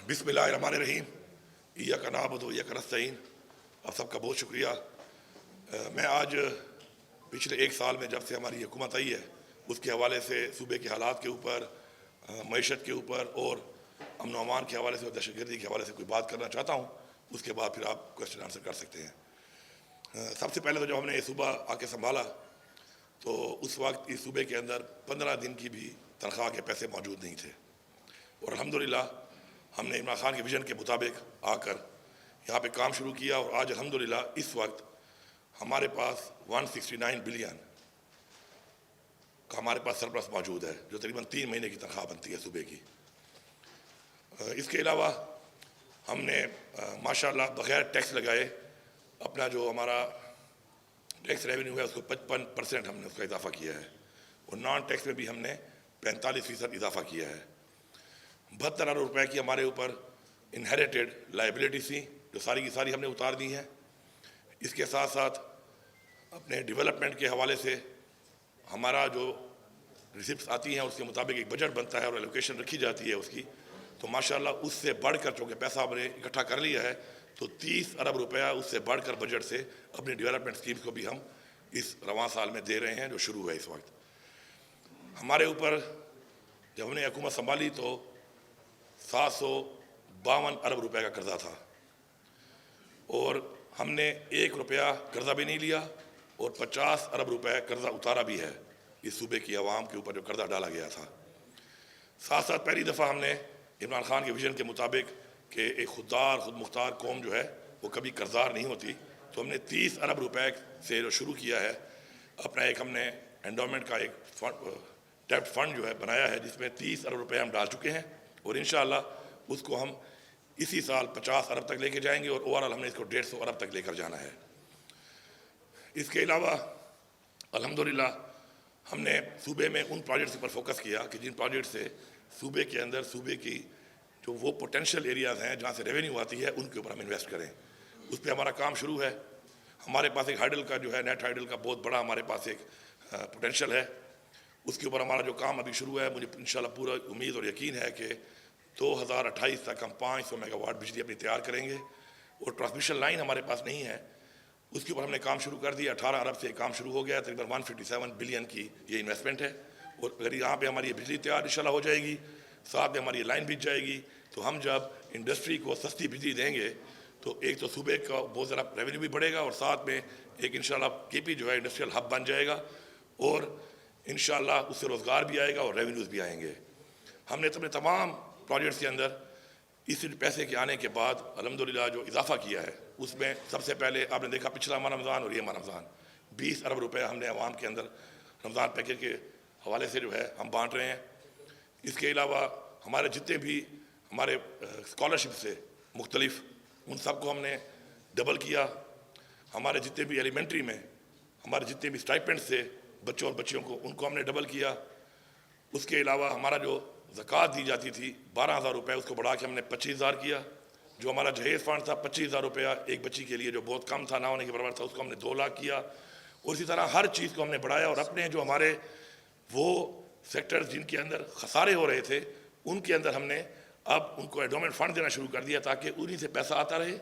बिस्मिल्लाहिर्रहमानिर्रहीम। इय्याका नअबुदु व इय्याका नस्तईन। आप सबका बहुत शुक्रिया। मैं आज पिछले एक साल में जब से हमारी हुकूमत आई है उसके हवाले से सूबे के हालात के ऊपर, मईशत के ऊपर और अमन व अमान के हवाले से और दहशतगर्दी के हवाले से कोई बात करना चाहता हूँ। उसके बाद फिर आप क्वेश्चन आंसर कर सकते हैं। सबसे पहले तो जब हमने ये सूबा आके संभाला तो उस वक्त इस सूबे के अंदर 15 दिन की भी तनख्वाह के पैसे मौजूद नहीं थे और अल्हम्दुलिल्लाह हमने इमरान खान के विज़न के मुताबिक आकर यहाँ पे काम शुरू किया और आज अल्हम्दुलिल्लाह इस वक्त हमारे पास 169 बिलियन का हमारे पास सरप्लस मौजूद है, जो तकरीबन 3 महीने की तनख्वाह बनती है सूबे की। इसके अलावा हमने माशाल्लाह बग़ैर टैक्स लगाए अपना जो हमारा टैक्स रेवेन्यू है उसको 55% हमने उसका इजाफा किया है और नॉन टैक्स में भी हमने 45% इजाफा किया है। 72 अरब रुपए की हमारे ऊपर इनहेरिटेड लाइबिलिटी थी जो सारी की सारी हमने उतार दी हैं। इसके साथ साथ अपने डेवलपमेंट के हवाले से हमारा जो रिसिप्ट आती हैं उसके मुताबिक एक बजट बनता है और एलोकेशन रखी जाती है उसकी, तो माशाल्लाह उससे बढ़कर चूँकि पैसा हमने इकट्ठा कर लिया है तो 30 अरब रुपया उससे बढ़कर बजट से अपनी डेवलपमेंट स्कीम्स को भी हम इस रवां साल में दे रहे हैं जो शुरू है इस वक्त। हमारे ऊपर जब हमने हुकूमत संभाली तो 752 अरब रुपए का कर्जा था और हमने 1 रुपया कर्जा भी नहीं लिया और 50 अरब रुपए कर्जा उतारा भी है इस सूबे की आवाम के ऊपर जो कर्जा डाला गया था। साथ साथ पहली दफ़ा हमने इमरान खान के विज़न के मुताबिक कि एक खुद मुख्तार कौम जो है वो कभी कर्जदार नहीं होती, तो हमने 30 अरब रुपए से जो शुरू किया है अपना एक हमने एंडोमेंट का एक डेब्ट फंड जो है बनाया है जिसमें 30 अरब रुपए हम डाल चुके हैं और इंशाअल्लाह उसको हम इसी साल 50 अरब तक लेके जाएंगे और ओवरऑल हमने इसको 150 अरब तक लेकर जाना है। इसके अलावा अल्हम्दुलिल्लाह हमने सूबे में उन प्रोजेक्ट्स पर फोकस किया कि जिन प्रोजेक्ट से सूबे के अंदर सूबे की जो वो पोटेंशियल एरियाज़ हैं जहाँ से रेवेन्यू आती है उनके ऊपर हम इन्वेस्ट करें। उस पर हमारा काम शुरू है। हमारे पास एक हाइडल का जो है नेट हाइडल का बहुत बड़ा हमारे पास एक पोटेंशियल है, उसके ऊपर हमारा जो काम अभी शुरू है। मुझे इंशाल्लाह पूरा उम्मीद और यकीन है कि 2028 तक हम 500 मेगावाट बिजली अपनी तैयार करेंगे और ट्रांसमिशन लाइन हमारे पास नहीं है, उसके ऊपर हमने काम शुरू कर दिया। 18 अरब से काम शुरू हो गया, तकरीबन 157 बिलियन की ये इन्वेस्टमेंट है और अगर यहाँ पे हमारी बिजली तैयार इंशाल्लाह हो जाएगी, साथ में हमारी लाइन बिछ जाएगी, तो हम जब इंडस्ट्री को सस्ती बिजली देंगे तो एक तो सूबे का बहुत ज़्यादा रेवेन्यू भी बढ़ेगा और साथ में एक इंशाल्लाह केपी जो है इंडस्ट्रियल हब बन जाएगा और इंशाल्लाह उससे रोज़गार भी आएगा और रेवेन्यूज़ भी आएंगे। हमने अपने तमाम प्रोजेक्ट्स के अंदर इस पैसे के आने के बाद अल्हम्दुलिल्लाह जो इजाफा किया है उसमें सबसे पहले आपने देखा पिछला माह रमज़ान और ये माह रमज़ान 20 अरब रुपये हमने अवाम के अंदर रमज़ान पैकेज के हवाले से जो है हम बांट रहे हैं। इसके अलावा हमारे जितने भी हमारे स्कॉलरशिप से मुख्तलिफ उन सब को हमने डबल किया। हमारे जितने भी एलिमेंट्री में हमारे जितने भी स्टाइपेंड से बच्चों और बच्चियों को उनको हमने डबल किया। उसके अलावा हमारा जो ज़कात दी जाती थी 12,000 रुपये उसको बढ़ा के हमने 25,000 किया। जो हमारा जहेज़ फंड था 25,000 रुपया एक बच्ची के लिए जो बहुत कम था, ना होने के बराबर था, उसको हमने 2 लाख किया और इसी तरह हर चीज़ को हमने बढ़ाया और अपने जो हमारे वो सेक्टर्स जिनके अंदर खसारे हो रहे थे उनके अंदर हमने अब उनको एंडोमेंट फंड देना शुरू कर दिया ताकि उन्हीं से पैसा आता रहे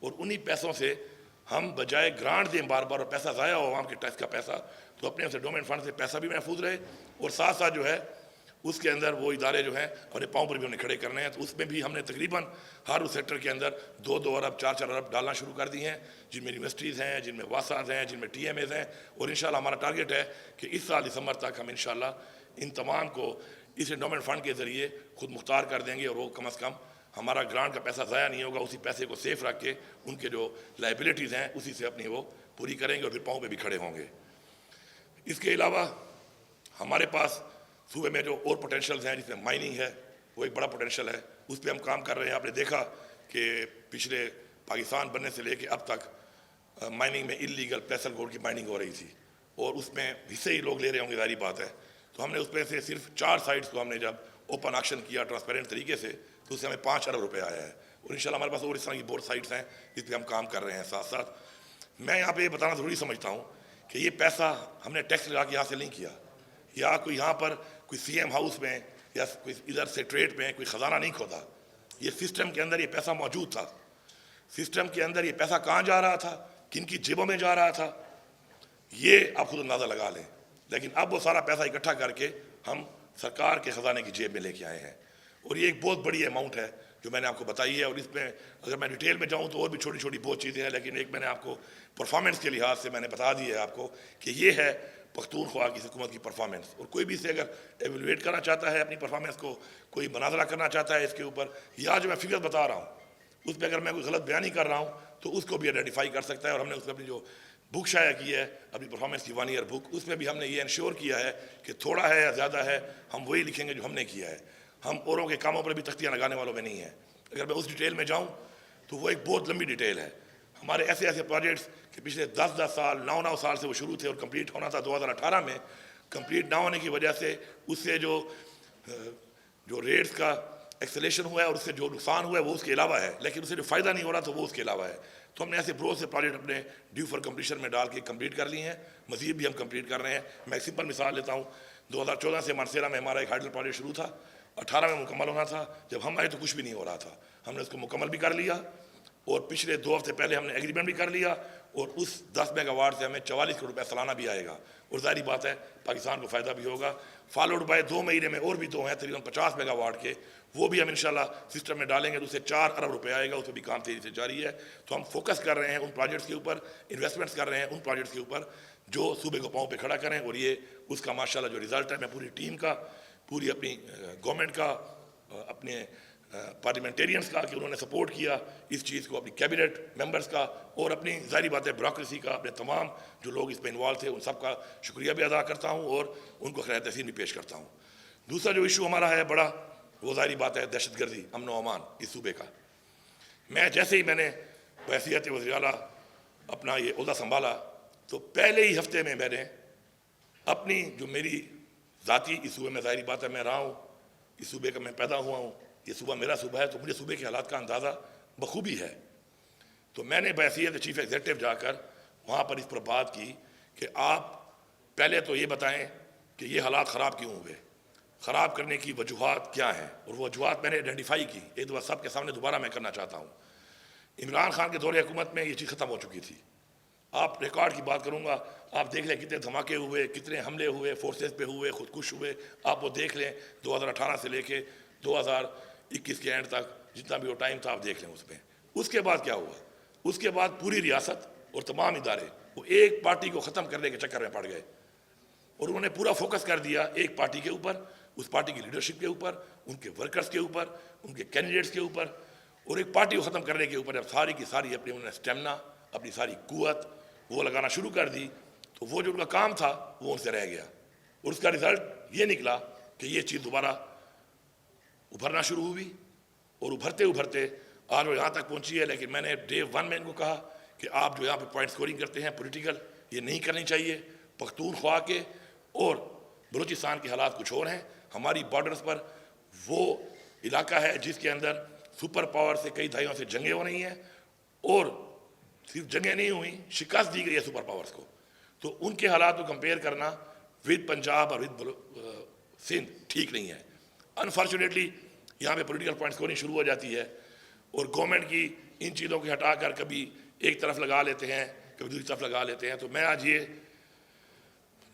और उन्हीं पैसों से हम बजाय ग्रांट दें बार बार और पैसा ज़ाया हो आवाम के टैक्स का पैसा, तो अपने उस एंडोमेंट फंड से पैसा भी महफूज रहे और साथ साथ जो है उसके अंदर वो इदारे जो हैं अपने पाँव पर भी उन्हें खड़े करने हैं। तो उसमें भी हमने तकरीबन हर उस सेक्टर के अंदर 2-2 अरब 4-4 अरब डालना शुरू कर दी हैं, जिनमें यूनिवर्सिटीज़ हैं, जिनमें वासाज हैं, जिनमें TMAs हैं और इंशाल्लाह हमारा टारगेट है कि इस साल दिसंबर तक हम इंशाल्लाह इन तमाम को इस एंडोमेंट फंड के ज़रिए खुद मुख्तार कर देंगे और वो कम अज़ कम हमारा ग्रांट का पैसा ज़ाया नहीं होगा। उसी पैसे को सेफ रख के उनके जो लाइबिलिटीज़ हैं उसी से अपनी वो पूरी करेंगे और फिर पाँव पे भी खड़े होंगे। इसके अलावा हमारे पास सूबे में जो और पोटेंशियल्स हैं जिसमें माइनिंग है वो एक बड़ा पोटेंशियल है, उस पर हम काम कर रहे हैं। आपने देखा कि पिछले पाकिस्तान बनने से लेके अब तक माइनिंग में इलीगल प्लेसर गोल्ड की माइनिंग हो रही थी और उसमें हिस्से ही लोग ले रहे होंगे, जारी बात है। तो हमने उसमें से सिर्फ 4 साइट्स को हमने जब ओपन ऑक्शन किया ट्रांसपेरेंट तरीके से तो उससे हमें 5 अरब रुपये आया है और इंशाल्लाह हमारे पास और इस तरह की बहुत साइट्स हैं जिस पर हम काम कर रहे हैं। साथ साथ मैं यहाँ पे ये बताना ज़रूरी समझता हूँ कि ये पैसा हमने टैक्स लगा के हासिल नहीं किया या कोई यहाँ पर कोई CM हाउस में या कोई इधर से ट्रेड में कोई ख़जाना नहीं खोदा। ये सिस्टम के अंदर ये पैसा मौजूद था। सिस्टम के अंदर ये पैसा कहाँ जा रहा था, किन की जेबों में जा रहा था, ये आप खुद अंदाज़ा लगा लें। लेकिन अब वो सारा पैसा इकट्ठा करके हम सरकार के ख़जाने की जेब में लेके आए हैं, और ये एक बहुत बड़ी अमाउंट है जो मैंने आपको बताई है। और इसमें अगर मैं डिटेल में जाऊँ तो और भी छोटी छोटी बहुत चीज़ें हैं, लेकिन एक मैंने आपको परफॉर्मेंस के लिहाज से मैंने बता दी है आपको कि ये है पख्तूनख्वा की हुकूमत की परफॉर्मेंस। और कोई भी इसे अगर एवेलुएट करना चाहता है अपनी परफॉर्मेंस को, कोई मुनाजरा करना चाहता है इसके ऊपर, या जो मैं फिगर बता रहा हूँ उस पर अगर मैं कोई गलत बयानी कर रहा हूँ तो उसको भी आइडेंटिफाई कर सकता है। और हमने उसमें अपनी जो बुक शाया की है, अपनी परफॉर्मेंस की 1 ईयर बुक, उसमें भी हमने ये इंश्योर किया है कि थोड़ा है या ज़्यादा है हम वही लिखेंगे जो हमने किया है। हम औरों के कामों पर भी तख्तियाँ लगाने वालों में नहीं है। अगर मैं उस डिटेल में जाऊँ तो वो एक बहुत लंबी डिटेल है। हमारे ऐसे ऐसे प्रोजेक्ट्स कि पिछले 10-10 साल 9-9 साल से वो शुरू थे और कंप्लीट होना था 2018 में। कंप्लीट ना होने की वजह से उससे जो रेट्स का एक्सेलेशन हुआ है और उससे जो नुकसान हुआ है वो उसके अलावा है, लेकिन उससे जो फ़ायदा नहीं हो रहा तो वो उसके अलावा है। तो हमने ऐसे बहुत से प्रोजेक्ट अपने ड्यू फॉर कंप्लीशन में डाल के कंप्लीट कर लिए हैं, मज़ीद भी हम कंप्लीट कर रहे हैं। मैं एक सिंपल मिसाल लेता हूँ, 2014 से मानसेरा में हमारा एक हाइडल प्रोजेक्ट शुरू था, 18 में मुकम्मल होना था। जब हम आए तो कुछ भी नहीं हो रहा था, हमने उसको मुकम्मल भी कर लिया और पिछले 2 हफ्ते पहले हमने एग्रीमेंट भी कर लिया और उस 10 मेगावाट से हमें 44 करोड़ रुपये सालाना भी आएगा और जाहिर बात है पाकिस्तान को फ़ायदा भी होगा। फॉलोड बाय 2 महीने में और भी 2 हैं तकरीबन 50 मेगावाट के, वो भी हम इंशाल्लाह सिस्टम में डालेंगे तो उससे 4 अरब रुपये आएगा। उसमें भी काम तेज़ी से जारी है। तो हम फोकस कर रहे हैं उन प्रोजेक्ट्स के ऊपर, इन्वेस्टमेंट्स कर रहे हैं उन प्रोजेक्ट्स के ऊपर जो सूबे को पाँव पे खड़ा करें, और ये उसका माशाल्लाह जो रिज़ल्ट है मैं पूरी टीम का, पूरी अपनी गवर्नमेंट का, अपने पार्लियामेंटेरियंस का कि उन्होंने सपोर्ट किया इस चीज़ को, अपनी कैबिनेट मेंबर्स का और अपनी ज़ाहिर बात है ब्यूरोक्रेसी का, अपने तमाम जो लोग इसमें इन्वॉल्व थे उन सब का शुक्रिया भी अदा करता हूँ और उनको खैर तहसीन भी पेश करता हूँ। दूसरा जो इशू हमारा है बड़ा, वो ज़ाहिर बात है दहशतगर्दी, अमन व अमान इस सूबे का। मैं जैसे ही मैंने बहसीयत वज़ीर आला अपना ये ओहदा संभाला तो पहले ही हफ्ते में मैंने अपनी जो मेरी ज़ाती इस सूबे में, ज़ाहिर बात है मैं रहा हूँ, इस सूबे का मैं पैदा हुआ हूँ, ये सूबा मेरा सूबा है तो मुझे सूबे के हालात का अंदाज़ा बखूबी है। तो मैंने बहसीयत चीफ एग्जीक्यूटिव जाकर वहाँ पर इस पर बात की कि आप पहले तो ये बताएं कि ये हालात ख़राब क्यों हुए, ख़राब करने की वजूहात क्या हैं, और वो वजूहात मैंने आइडेंटिफाई की। एक दफ़ा सब के सामने दोबारा मैं करना चाहता हूँ। इमरान खान के दौरे हुकूमत में ये चीज़ ख़त्म हो चुकी थी। आप रिकॉर्ड की बात करूँगा, आप देख लें कितने धमाके हुए, कितने हमले हुए, फोर्सेस पे हुए, खुदकुश हुए, आप वो देख लें 2018 से लेके 2021 के एंड तक जितना भी वो टाइम था आप देख लें उसमें। उसके बाद क्या हुआ, उसके बाद पूरी रियासत और तमाम इदारे वो एक पार्टी को ख़त्म करने के चक्कर में पड़ गए और उन्होंने पूरा फोकस कर दिया एक पार्टी के ऊपर, उस पार्टी की लीडरशिप के ऊपर, उनके वर्कर्स के ऊपर, उनके कैंडिडेट्स के ऊपर, और एक पार्टी को ख़त्म करने के ऊपर जब सारी की सारी अपनी उन्होंने स्टेमिना, अपनी सारी कुव्वत वो लगाना शुरू कर दी तो वो जो उनका काम था वो उनसे रह गया और उसका रिज़ल्ट ये निकला कि ये चीज़ दोबारा उभरना शुरू हुई और उभरते उभरते आज वो यहाँ तक पहुँची है। लेकिन मैंने डे 1 में इनको कहा कि आप जो यहाँ पे पॉइंट स्कोरिंग करते हैं पॉलिटिकल, ये नहीं करनी चाहिए। पख्तूनख्वा के और बलूचिस्तान के हालात कुछ और हैं। हमारी बॉर्डर्स पर वो इलाका है जिसके अंदर सुपर पावर से कई दहाइयों से जंगें हो रही हैं और सिर्फ जंगें नहीं हुई, शिकस्त दी गई है सुपर पावर्स को। तो उनके हालात को कंपेयर करना विद पंजाब और विद सिंध ठीक नहीं है। अनफॉर्चुनेटली यहाँ पे पॉलिटिकल पॉइंट स्कोरिंग शुरू हो जाती है और गवर्नमेंट की इन चीज़ों को हटाकर कभी एक तरफ लगा लेते हैं, कभी दूसरी तरफ लगा लेते हैं। तो मैं आज ये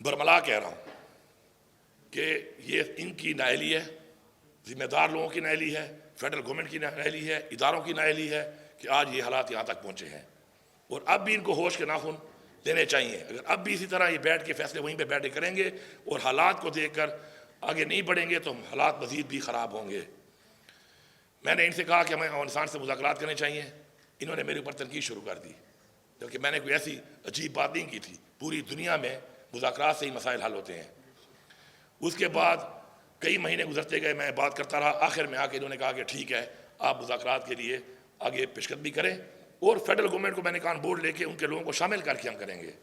बरमला कह रहा हूँ कि ये इनकी नाअहली है, जिम्मेदार लोगों की नाअहली है, फेडरल गवर्नमेंट की नाअहली है, इदारों की नाअहली है कि आज ये हालात यहाँ तक पहुँचे हैं और अब भी इनको होश के नाखून लेने चाहिए। अगर अब भी इसी तरह ये बैठ के फैसले वहीं पे बैठे करेंगे और हालात को देखकर आगे नहीं बढ़ेंगे तो हालात मज़ीद भी ख़राब होंगे। मैंने इनसे कहा कि हमें अफगानिस्तान से मुज़ाकरात करने चाहिए, इन्होंने मेरे ऊपर तनकीद शुरू कर दी, जबकि मैंने कोई ऐसी अजीब बात नहीं की थी। पूरी दुनिया में मुज़ाकरात से ही मसाइल हल होते हैं। उसके बाद कई महीने गुजरते गए, मैं बात करता रहा, आखिर में आके इन्होंने कहा कि ठीक है आप मुज़ाकरात के लिए आगे पेशकदमी करें और फेडरल गवर्नमेंट को मैंने कान बोर्ड लेके उनके लोगों को शामिल करके हम करेंगे।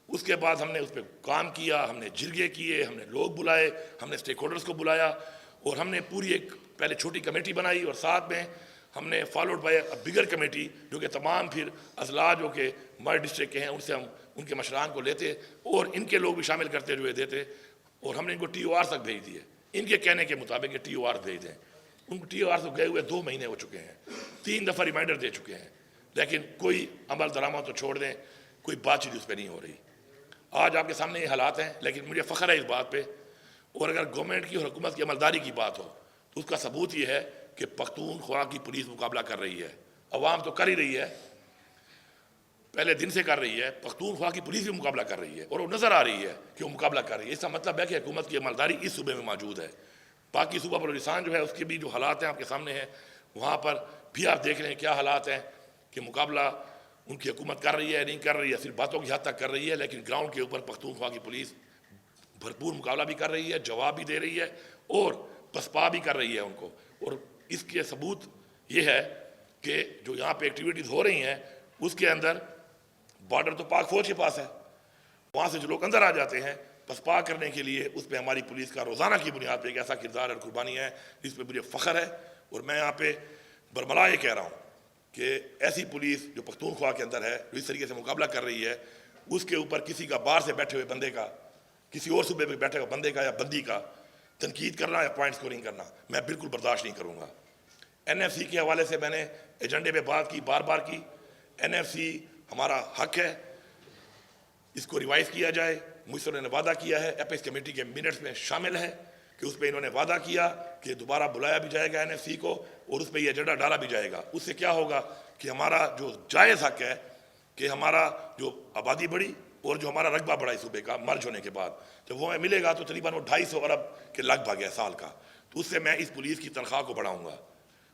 उसके बाद हमने उस पर काम किया, हमने जिरगे किए, हमने लोग बुलाए, हमने स्टेक होल्डर्स को बुलाया और हमने पूरी एक पहले छोटी कमेटी बनाई और साथ में हमने फॉलोड बाय बिगर कमेटी जो कि तमाम फिर अजला जो कि मर्ड डिस्ट्रिक्ट के हैं उनसे हम उनके मशरान को लेते और इनके लोग भी शामिल करते हुए देते और हमने इनको TOR तक भेज दिए, इनके कहने के मुताबिक TOR भेज दें। उनको TOR से गए हुए 2 महीने हो चुके हैं, 3 दफ़ा रिमाइंडर दे चुके हैं, लेकिन कोई अमल दरामद तो छोड़ दें, कोई बातचीत उस पर नहीं हो रही। आज आपके सामने ये हालात हैं, लेकिन मुझे फ़ख्र है इस बात पे। और अगर गवर्नमेंट की और हुकूमत की अमलदारी की बात हो तो उसका सबूत ये है कि पख्तूनख्वा की पुलिस मुकाबला कर रही है। अवाम तो कर ही रही है, पहले दिन से कर रही है, पख्तूनख्वा की पुलिस भी मुकाबला कर रही है और वो नज़र आ रही है कि वो मुकाबला कर रही है। इसका मतलब है कि हुकूमत की अमलदारी इस सूबे में मौजूद है। बाकी सूबा बलूचिस्तान जो है उसके भी जो हालात हैं आपके सामने हैं, वहाँ पर भी आप देख रहे हैं क्या हालात हैं कि मुकाबला उनकी हुकूमत कर रही है, नहीं कर रही है, सिर्फ बातों की हद तक कर रही है, लेकिन ग्राउंड के ऊपर पख्तूनख्वा की पुलिस भरपूर मुकाबला भी कर रही है, जवाब भी दे रही है और पसपा भी कर रही है उनको। और इसके सबूत ये है कि जो यहाँ पे एक्टिविटीज़ हो रही हैं उसके अंदर बॉर्डर तो पाक फौज के पास है, वहाँ से जो लोग अंदर आ जाते हैं पसपा करने के लिए, उस पर हमारी पुलिस का रोज़ाना की बुनियाद पर एक ऐसा किरदार और कुर्बानी है जिस पर मुझे फ़ख्र है। और मैं यहाँ पे बरमला ये कह रहा हूँ कि ऐसी पुलिस जो पख्तूनख्वा के अंदर है, जो इस तरीके से मुकाबला कर रही है, उसके ऊपर किसी का बाहर से बैठे हुए बंदे का, किसी और सूबे में बैठे हुए बंदे का या बंदी का तनकीद करना या पॉइंट स्कोरिंग करना मैं बिल्कुल बर्दाश्त नहीं करूँगा। NFC के हवाले से मैंने एजेंडे पे बात की, बार बार की। NFC हमारा हक है, इसको रिवाइज किया जाए। मुझसे ने वादा किया है, एपेक्स कमेटी के मिनट्स में शामिल है कि उस पर इन्होंने वादा किया कि दोबारा बुलाया भी जाएगा NFC को और उस पर यह एजेंडा डाला भी जाएगा। उससे क्या होगा कि हमारा जो जायज़ हक है कि हमारा जो आबादी बढ़ी और जो हमारा रकबा बढ़ा इस सूबे का मर्ज होने के बाद, जब वो हमें मिलेगा तो तकरीबन वो 250 अरब के लगभग है साल का, तो उससे मैं इस पुलिस की तनख्वाह को बढ़ाऊँगा।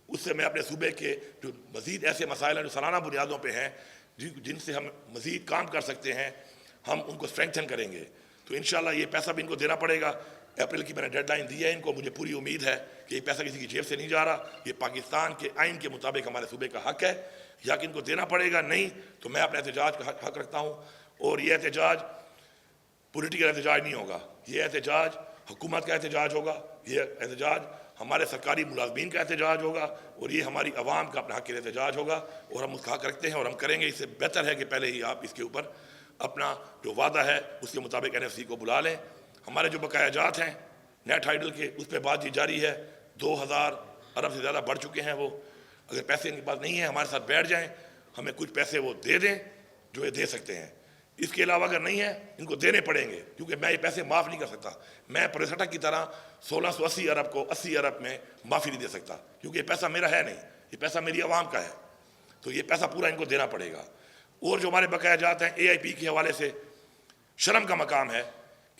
उससे मैं अपने सूबे के जो मज़ीद ऐसे मसाइल हैं जो सालाना बुनियादों पर हैं, जिनसे हम मज़ीद काम कर सकते हैं, हम उनको स्ट्रेंथन करेंगे। तो इंशाल्लाह ये पैसा भी इनको देना पड़ेगा। अप्रैल की मैंने डेडलाइन दी है इनको। मुझे पूरी उम्मीद है कि ये पैसा किसी की जेब से नहीं जा रहा, ये पाकिस्तान के आइन के मुताबिक हमारे सूबे का हक है, या कि इनको देना पड़ेगा। नहीं तो मैं अपने एहतजाज का हक रखता हूँ और ये एहतजाज पॉलिटिकल एहतजाज नहीं होगा, ये एहतजाज हुकूमत का एहतजाज होगा, ये एहतजाज हमारे सरकारी मुलाजमीन का एहतजाज होगा और ये हमारी आवाम का अपना हक के एहतजाज होगा। और हम उसका हक रखते हैं और हम करेंगे। इससे बेहतर है कि पहले ही आप इसके ऊपर अपना जो वादा है उसके मुताबिक NFC को बुला लें। हमारे जो बकायाजात हैं नेट हाइडल के, उस पर बातचीत जारी है। 2000 अरब से ज़्यादा बढ़ चुके हैं वो। अगर पैसे इनके पास नहीं है, हमारे साथ बैठ जाएं, हमें कुछ पैसे वो दे दें जो ये दे सकते हैं। इसके अलावा अगर नहीं है, इनको देने पड़ेंगे, क्योंकि मैं ये पैसे माफ़ नहीं कर सकता। मैं प्रेसटा की तरह 1680 अरब को 80 अरब में माफ़ी नहीं दे सकता, क्योंकि ये पैसा मेरा है नहीं, ये पैसा मेरी आवाम का है। तो ये पैसा पूरा इनको देना पड़ेगा। और जो हमारे बकायाजात हैं AIP के हवाले से, शर्म का मकाम है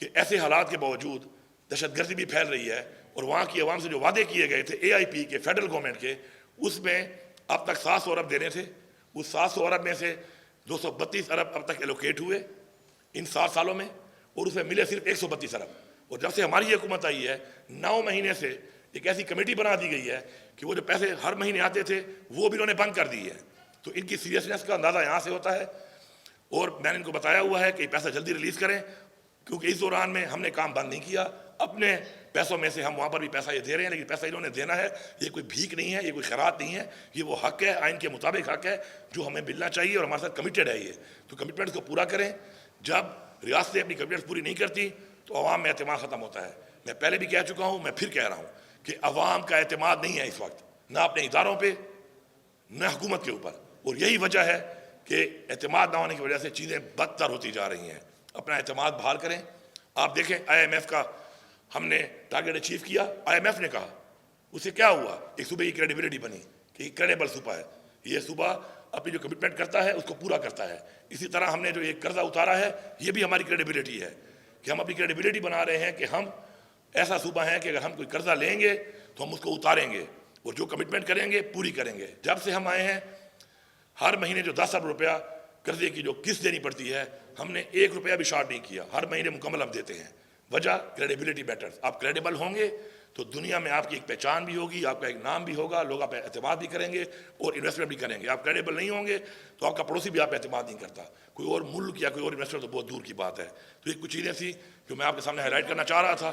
कि ऐसे हालात के बावजूद दहशतगर्दी भी फैल रही है और वहाँ की आवाम से जो वादे किए गए थे AIP के, फेडरल गवर्नमेंट के, उसमें अब तक 700 अरब देने थे। उस 700 अरब में से 232 अरब अब तक एलोकेट हुए इन 7 सालों में और उसमें मिले सिर्फ 132 अरब। और जब से हमारी हुकूमत आई है 9 महीने से एक ऐसी कमेटी बना दी गई है कि वो जो पैसे हर महीने आते थे वो भी इन्होंने बंद कर दी है। तो इनकी सीरियसनेस का अंदाज़ा यहाँ से होता है। और मैंने इनको बताया हुआ है कि पैसा जल्दी रिलीज़ करें, क्योंकि इस दौरान में हमने काम बंद नहीं किया। अपने पैसों में से हम वहाँ पर भी पैसा ये दे रहे हैं, लेकिन पैसा इन्होंने देना है। ये कोई भीख नहीं है, ये कोई खैरात नहीं है, ये वो हक है, आइन के मुताबिक हक है जो हमें मिलना चाहिए और हमारे साथ कमिटेड है ये। तो कमिटमेंट्स को पूरा करें। जब रियासतें अपनी कमिटमेंट्स पूरी नहीं करती तो अवाम में एतमाद ख़त्म होता है। मैं पहले भी कह चुका हूँ, मैं फिर कह रहा हूँ कि अवाम का एतमाद नहीं है इस वक्त, ना अपने इदारों पर न हुकूमत के ऊपर। और यही वजह है कि एतमाद ना होने की वजह से चीज़ें बदतर होती जा रही हैं। अपना एतमाद बहाल करें। आप देखें IMF का हमने टारगेट अचीव किया, IMF ने कहा, उससे क्या हुआ, एक सूबे की क्रेडिबिलिटी बनी कि क्रेडिबल सूबा है, ये सूबा अपनी जो कमिटमेंट करता है उसको पूरा करता है। इसी तरह हमने जो एक कर्जा उतारा है, ये भी हमारी क्रेडिबिलिटी है कि हम अपनी क्रेडिबिलिटी बना रहे हैं कि हम ऐसा सूबा है कि अगर हम कोई कर्जा लेंगे तो हम उसको उतारेंगे और जो कमिटमेंट करेंगे पूरी करेंगे। जब से हम आए हैं हर महीने जो 10 अरब रुपया कर्जे की जो किस्त देनी पड़ती है, हमने 1 रुपया भी शॉर्ट नहीं किया, हर महीने मुकम्मल हम देते हैं। वजह क्रेडिबिलिटी मैटर्स। आप क्रेडिबल होंगे तो दुनिया में आपकी एक पहचान भी होगी, आपका एक नाम भी होगा, लोग आप एतमाद भी करेंगे और इन्वेस्टमेंट भी करेंगे। आप क्रेडिबल नहीं होंगे तो आपका पड़ोसी भी आप एतमाद नहीं करता, कोई और मुल्क या कोई और इन्वेस्टर तो बहुत दूर की बात है। तो ये कुछ चीज़ें थी जो मैं आपके सामने हाईलाइट करना चाह रहा था।